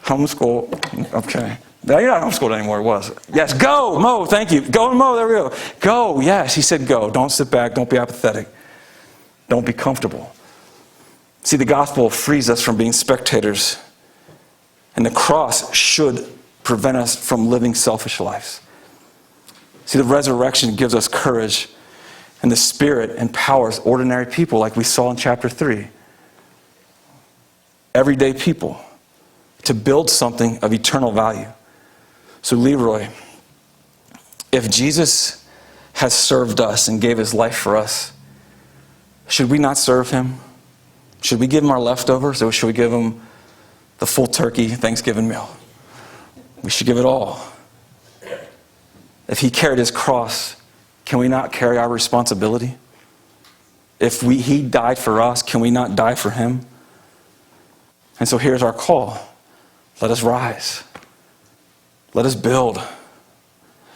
Homeschool. Okay. No, you're not homeschooled anymore, it was. Yes, go, Mo, thank you. Go, Mo, there we go. Go, yes, he said go. Don't sit back, don't be apathetic. Don't be comfortable. See, the gospel frees us from being spectators, and the cross should prevent us from living selfish lives. See, the resurrection gives us courage, and the Spirit empowers ordinary people like we saw in chapter 3. Everyday people to build something of eternal value. So Leroy, if Jesus has served us and gave his life for us, should we not serve him? Should we give him our leftovers, or should we give him the full turkey Thanksgiving meal? We should give it all. If he carried his cross, can we not carry our responsibility? If he died for us, can we not die for him? And so here's our call. Let us rise. Let us build.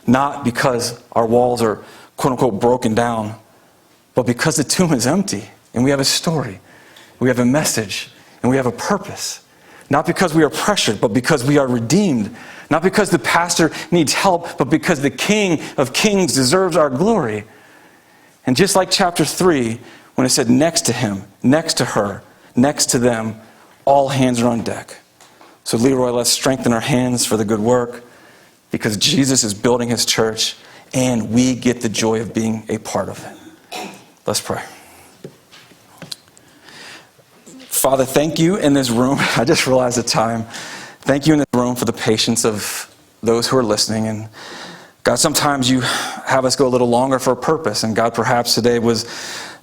Not because our walls are quote unquote broken down, but because the tomb is empty and we have a story, we have a message, and we have a purpose. Not because we are pressured, but because we are redeemed. Not because the pastor needs help, but because the King of Kings deserves our glory. And just like chapter 3, when it said next to him, next to her, next to them, all hands are on deck. So Leroy, let's strengthen our hands for the good work, because Jesus is building his church, and we get the joy of being a part of it. Let's pray. Father, thank you in this room. I just realized the time. Thank you in this room for the patience of those who are listening. And God, sometimes you have us go a little longer for a purpose. And God, perhaps today was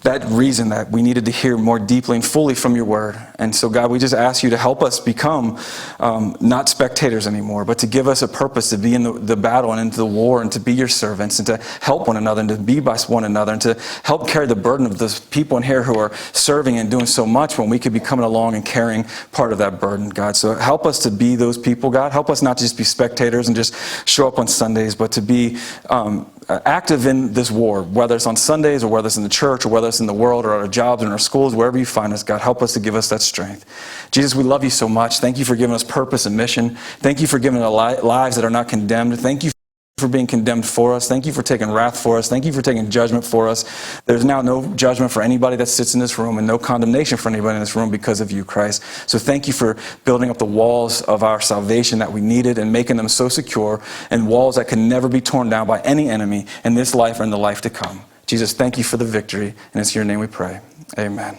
that reason that we needed to hear more deeply and fully from your word. And so, God, we just ask you to help us become not spectators anymore, but to give us a purpose to be in the battle and into the war, and to be your servants, and to help one another, and to be by one another, and to help carry the burden of those people in here who are serving and doing so much when we could be coming along and carrying part of that burden, God. So help us to be those people, God. Help us not just be spectators and just show up on Sundays, but to be active in this war, whether it's on Sundays or whether it's in the church or whether it's in the world or at our jobs or in our schools, wherever you find us, God, help us to give us that strength. Jesus, we love you so much. Thank you for giving us purpose and mission. Thank you for giving us lives that are not condemned. Thank you for being condemned for us. Thank you for taking wrath for us. Thank you for taking judgment for us. There's now no judgment for anybody that sits in this room, and no condemnation for anybody in this room because of you, Christ. So thank you for building up the walls of our salvation that we needed and making them so secure, and walls that can never be torn down by any enemy in this life or in the life to come. Jesus, thank you for the victory, and it's in your name we pray. Amen.